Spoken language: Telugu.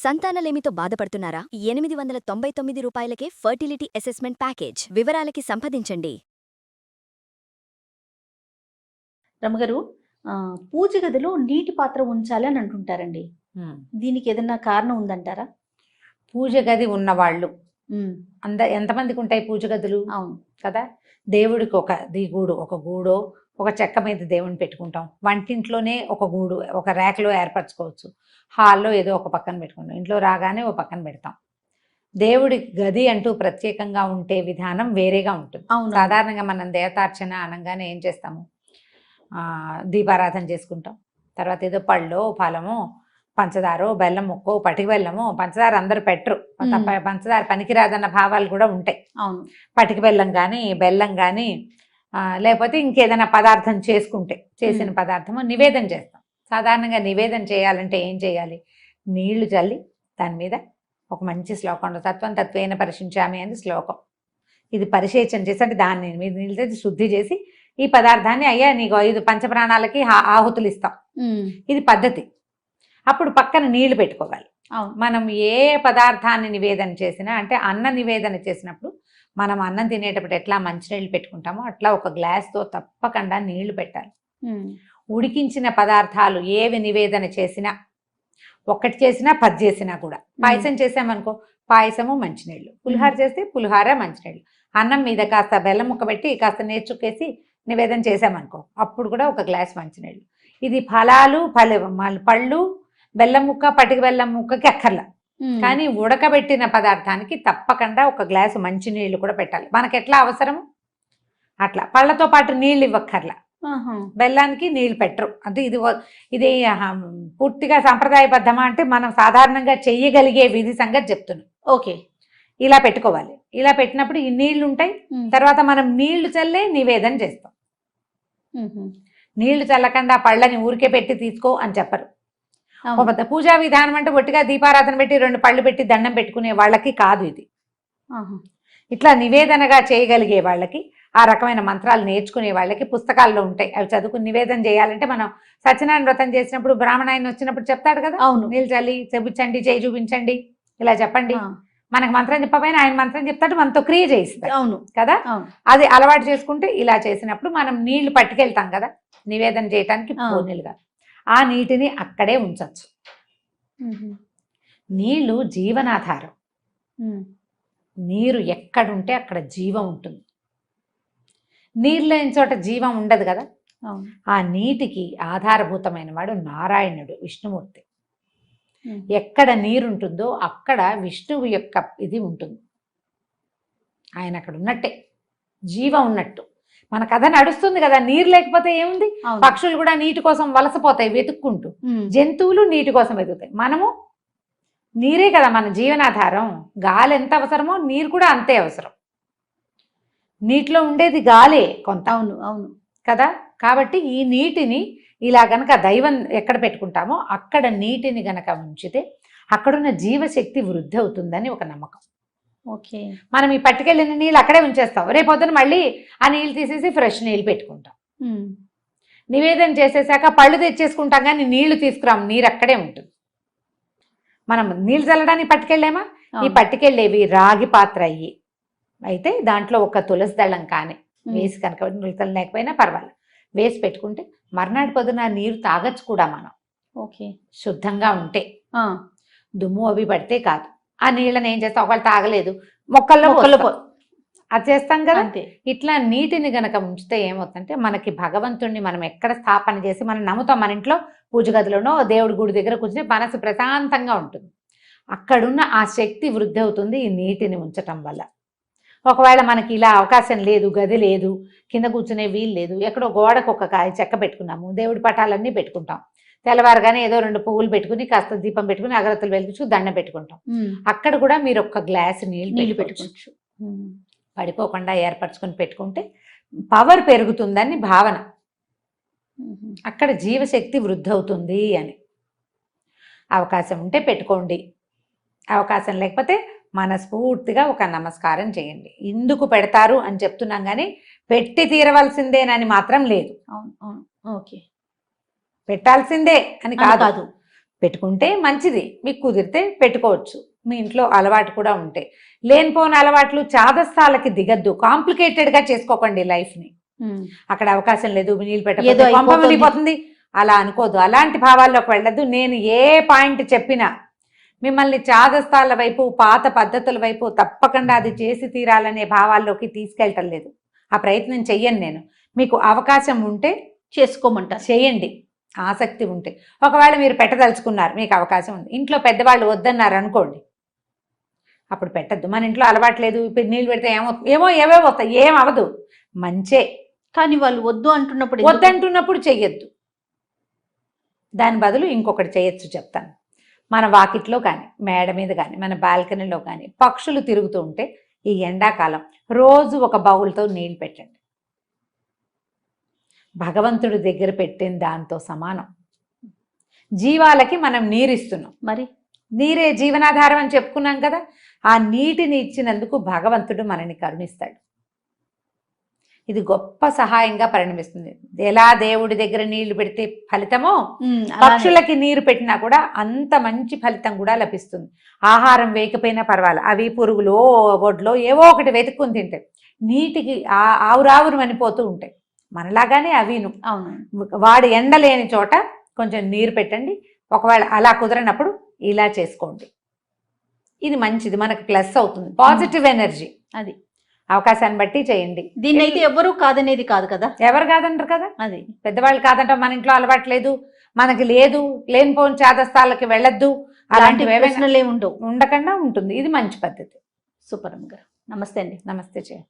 సంతానలేమితో బాధపడుతున్నారా? 899 రూపాయలకే ఫర్టిలిటీ అసెస్మెంట్ ప్యాకేజ్. వివరాలకి సంప్రదించండి. రమగారు, పూజ గదిలో నీటి పాత్ర ఉంచాలి అని అంటుంటారండి. దీనికి ఏదైనా కారణం ఉందంటారా? పూజ గది ఉన్నవాళ్ళు ఎంతమందికి ఉంటాయి పూజ గదులు? అవును కదా. దేవుడికి ఒక గూడు, ఒక గూడో ఒక చెక్క మీద దేవుని పెట్టుకుంటాం. వంటింట్లోనే ఒక గూడు, ఒక ర్యాక్లో ఏర్పరచుకోవచ్చు. హాల్లో ఏదో ఒక పక్కన పెట్టుకుంటాం. ఇంట్లో రాగానే ఒక పక్కన పెడతాం. దేవుడి గది అంటూ ప్రత్యేకంగా ఉంటే విధానం వేరేగా ఉంటుంది. సాధారణంగా మనం దేవతార్చన అనగానే ఏం చేస్తాము? దీపారాధన చేసుకుంటాం. తర్వాత ఏదో పళ్ళో ఫలమో పంచదారో బెల్లం ముక్కో పటికి బెల్లమో, పంచదార అందరూ పెట్టరు, పంచదార పనికిరాదన్న భావాలు కూడా ఉంటాయి. అవును, పటికి బెల్లం కానీ బెల్లం కానీ లేకపోతే ఇంకేదైనా పదార్థం చేసుకుంటే చేసిన పదార్థము నివేదన చేస్తాం. సాధారణంగా నివేదన చేయాలంటే ఏం చేయాలి? నీళ్లు చల్లి దాని మీద ఒక మంచి శ్లోకం ఉంటుంది. తత్వం తత్వేన పరిశించామి అని శ్లోకం. ఇది పరిశేచన చేసి, అంటే దాన్ని మీద నీళ్ళు శుద్ధి చేసి ఈ పదార్థాన్ని అయ్యా నీకు 5 పంచప్రాణాలకి ఆహుతులు ఇస్తాం. ఇది పద్ధతి. అప్పుడు పక్కన నీళ్లు పెట్టుకోవాలి. మనం ఏ పదార్థాన్ని నివేదన చేసినా, అంటే అన్న నివేదన చేసినప్పుడు మనం అన్నం తినేటప్పుడు ఎట్లా మంచినీళ్ళు పెట్టుకుంటామో అట్లా ఒక గ్లాస్తో తప్పకుండా నీళ్లు పెట్టాలి. ఉడికించిన పదార్థాలు ఏవి నివేదన చేసినా, ఒక్కటి చేసినా 10 చేసినా కూడా, పాయసం చేసామనుకో పాయసము మంచినీళ్ళు, పులిహార చేస్తే పులిహార మంచినీళ్ళు, అన్నం మీద కాస్త బెల్లం ముక్క పెట్టి కాస్త నేర్చుకేసి నివేదన చేసామనుకో అప్పుడు కూడా ఒక గ్లాస్ మంచినీళ్ళు. ఇది ఫలాలు పళ్ళు బెల్లం ముక్క పటికి బెల్లం ముక్కకి అక్కర్లా, కానీ ఉడకబెట్టిన పదార్థానికి తప్పకుండా ఒక గ్లాసు మంచినీళ్ళు కూడా పెట్టాలి. మనకి ఎట్లా అవసరము అట్లా. పళ్ళతో పాటు నీళ్ళు ఇవ్వక్కర్లా, బెల్లానికి నీళ్లు పెట్టరు. అంటే ఇది పూర్తిగా సాంప్రదాయబద్ధమా అంటే మనం సాధారణంగా చెయ్యగలిగే విధి సంగతి చెప్తున్నాం. ఓకే, ఇలా పెట్టుకోవాలి. ఇలా పెట్టినప్పుడు ఈ నీళ్లు ఉంటాయి. తర్వాత మనం నీళ్లు చల్లే నివేదన చేస్తాం. నీళ్లు చల్లకుండా పళ్ళని ఊరికే పెట్టి తీసుకో అని చెప్పరు. పూజా విధానం అంటే ఒట్టిగా దీపారాధన పెట్టి 2 పళ్ళు పెట్టి దండం పెట్టుకునే వాళ్ళకి కాదు ఇది. ఇట్లా నివేదనగా చేయగలిగే వాళ్ళకి, ఆ రకమైన మంత్రాలు నేర్చుకునే వాళ్ళకి పుస్తకాల్లో ఉంటాయి. అవి చదువుకుని నివేదన చేయాలంటే, మనం సత్యనారాయణ వ్రతం చేసినప్పుడు బ్రాహ్మణాయన వచ్చినప్పుడు చెప్తాడు కదా, అవును, నీళ్ళు చల్లి చెబుచ్చండి, చేయి చూపించండి, ఇలా చెప్పండి. మనకు మంత్రం చెప్పకపోయినా ఆయన మంత్రం చెప్తాడు, మనతో క్రియ చేయిస్తాడు. అవును కదా. అది అలవాటు చేసుకుంటే ఇలా చేసినప్పుడు మనం నీళ్లు పట్టుకెళ్తాం కదా నివేదన చేయటానికి పోనీలుగా, ఆ నీటిని అక్కడే ఉంచచ్చు. నీళ్లు జీవనాధారం. నీరు ఎక్కడుంటే అక్కడ జీవం ఉంటుంది. నీరు లేని చోట జీవం ఉండదు కదా. ఆ నీటికి ఆధారభూతమైన వాడు నారాయణుడు, విష్ణుమూర్తి. ఎక్కడ నీరుంటుందో అక్కడ విష్ణువు యొక్క ఇది ఉంటుంది. ఆయన అక్కడ ఉన్నట్టే, జీవం ఉన్నట్టు. మన కథ నడుస్తుంది కదా. నీరు లేకపోతే ఏముంది? పక్షులు కూడా నీటి కోసం వలసపోతాయి వెతుక్కుంటూ, జంతువులు నీటి కోసం వెతుకుతాయి. మనము నీరే కదా మన జీవనాధారం. గాలి ఎంత అవసరమో నీరు కూడా అంతే అవసరం. నీటిలో ఉండేది గాలే కొంత. అవును అవును కదా. కాబట్టి ఈ నీటిని ఇలా గనక దైవం ఎక్కడ పెట్టుకుంటామో అక్కడ నీటిని గనక ఉంచితే అక్కడున్న జీవశక్తి వృద్ధి అవుతుందని ఒక నమ్మకం. ఓకే, మనం ఈ పట్టుకెళ్ళిన నీళ్ళు అక్కడే ఉంచేస్తాం. రేపొద్దున మళ్ళీ ఆ నీళ్ళు తీసేసి ఫ్రెష్ నీళ్ళు పెట్టుకుంటాం. నివేదన చేసేసాక పళ్ళు తెచ్చేసుకుంటాం, కానీ నీళ్లు తీసుకురాం. నీరు అక్కడే ఉంటుంది. మనం నీళ్ళు చల్లడానికి పట్టుకెళ్ళామా? ఈ పట్టుకెళ్ళేవి రాగి పాత్ర అయితే దాంట్లో ఒక తులసి దళం కానీ వేసి కనుక, నులతలు లేకపోయినా పర్వాలేదు, వేసి పెట్టుకుంటే మర్నాడు పొద్దున నీరు తాగచ్చు కూడా మనం. ఓకే, శుద్ధంగా ఉంటే, దుమ్ము అవి పడితే కాదు. ఆ నీళ్ళని ఏం చేస్తాం? ఒకళ్ళు తాగలేదు, మొక్కల్లో అది చేస్తాం కదా. ఇట్లా నీటిని గనక ఉంచితే ఏమవుతుందంటే, మనకి భగవంతుడిని మనం ఎక్కడ స్థాపన చేసి మనం నమ్ముతాం. మన ఇంట్లో పూజ గదిలోనో దేవుడి గుడి దగ్గర కూర్చుని మనసు ప్రశాంతంగా ఉంటుంది. అక్కడున్న ఆ శక్తి వృద్ధి అవుతుంది ఈ నీటిని ఉంచటం వల్ల. ఒకవేళ మనకి ఇలా అవకాశం లేదు, గది లేదు, కింద కూర్చునే వీలు లేదు, ఎక్కడో గోడకు ఒక చెక్క పెట్టుకున్నాము, దేవుడి పటాలన్నీ పెట్టుకుంటాం. తెల్లవారుగానే ఏదో 2 పువ్వులు పెట్టుకుని కాస్త దీపం పెట్టుకుని అగరత్తులు వెలిగించు దండం పెట్టుకుంటాం. అక్కడ కూడా మీరు ఒక గ్లాసు నీళ్ళు పెట్టుకోవచ్చు. పడిపోకుండా ఏర్పరచుకొని పెట్టుకుంటే పవర్ పెరుగుతుందని భావన. అక్కడ జీవశక్తి వృద్ధి అవుతుంది అని. అవకాశం ఉంటే పెట్టుకోండి, అవకాశం లేకపోతే మనస్ఫూర్తిగా ఒక నమస్కారం చేయండి. ఎందుకు పెడతారు అని చెప్తున్నాం, కానీ పెట్టి తీరవలసిందేనని మాత్రం లేదు. ఓకే, పెట్టాల్సిందే అని కాదు. పెట్టుకుంటే మంచిది, మీకు కుదిరితే పెట్టుకోవచ్చు, మీ ఇంట్లో అలవాటు కూడా ఉంటే. లేనిపోని అలవాట్లు చాదస్తాలకి దిగద్దు, కాంప్లికేటెడ్గా చేసుకోకండి లైఫ్ని. అక్కడ అవకాశం లేదు, నీళ్ళు ఏదో పెట్టకపోతే కొంప అయిపోతుంది. మునిగిపోతుంది అలా అనుకోదు, అలాంటి భావాల్లోకి వెళ్ళదు. నేను ఏ పాయింట్ చెప్పినా మిమ్మల్ని చాదస్తాల వైపు, పాత పద్ధతుల వైపు తప్పకుండా అది చేసి తీరాలనే భావాల్లోకి తీసుకెళ్ళటం లేదు. ఆ ప్రయత్నం చెయ్యను నేను. మీకు అవకాశం ఉంటే చేసుకోమంటారు. చేయండి, ఆసక్తి ఉంటే. ఒకవేళ మీరు పెట్టదలుచుకున్నారు, మీకు అవకాశం ఉంది, ఇంట్లో పెద్దవాళ్ళు వద్దన్నారు అనుకోండి, అప్పుడు పెట్టద్దు. మన ఇంట్లో అలవాట్లేదు, ఇప్పుడు నీళ్ళు పెడితే ఏవో వస్తాయి, ఏం అవదు, మంచే. కానీ వాళ్ళు వద్దు అంటున్నప్పుడు ఎందుకు? వద్దంటున్నప్పుడు చెయ్యొద్దు, దాని బదులు ఇంకొకటి చేయొచ్చు చెప్తాను. మన వాకిట్లో కానీ, మేడ మీద కానీ, మన బాల్కనీలో కానీ పక్షులు తిరుగుతూ ఉంటే ఈ ఎండాకాలం రోజు ఒక బౌల్తో నీళ్ళు పెట్టండి. భగవంతుడి దగ్గర పెట్టిన దాంతో సమానం. జీవాలకి మనం నీరిస్తున్నాం, మరి నీరే జీవనాధారం అని చెప్పుకున్నాం కదా. ఆ నీటిని ఇచ్చినందుకు భగవంతుడు మనని కరుణిస్తాడు. ఇది గొప్ప సహాయంగా పరిణమిస్తుంది. ఎలా దేవుడి దగ్గర నీళ్లు పెడితే ఫలితమో, పక్షులకి నీరు పెట్టినా కూడా అంత మంచి ఫలితం కూడా లభిస్తుంది. ఆహారం వేయకపోయినా పర్వాలేదు, అవి పురుగులో ఒడ్లో ఏవో ఒకటి వెతుక్కుని తింటాయి, నీటికి ఆవురావురు అనిపోతూ ఉంటాయి. మనలాగానే అవిను. అవును. వాడు ఎండలేని చోట కొంచెం నీరు పెట్టండి. ఒకవేళ అలా కుదరనప్పుడు ఇలా చేసుకోండి. ఇది మంచిది, మనకు ప్లస్ అవుతుంది, పాజిటివ్ ఎనర్జీ. అది అవకాశాన్ని బట్టి చేయండి. దీన్ని అయితే ఎవరు కాదనేది కాదు కదా. ఎవరు కాదంటారు కదా, అది పెద్దవాళ్ళు కాదంటారు. మన ఇంట్లో అలవాట్లేదు, మనకి లేదు, లేనిపోని చాదస్తాలకి వెళ్ళొద్దు, అలాంటి అలాంటివి ప్రశ్నలు ఏమి ఉండవు, ఉండకుండా ఉంటుంది. ఇది మంచి పద్ధతి. సూపర్ అమ్మ గారు. నమస్తే అండి. నమస్తే చేయండి.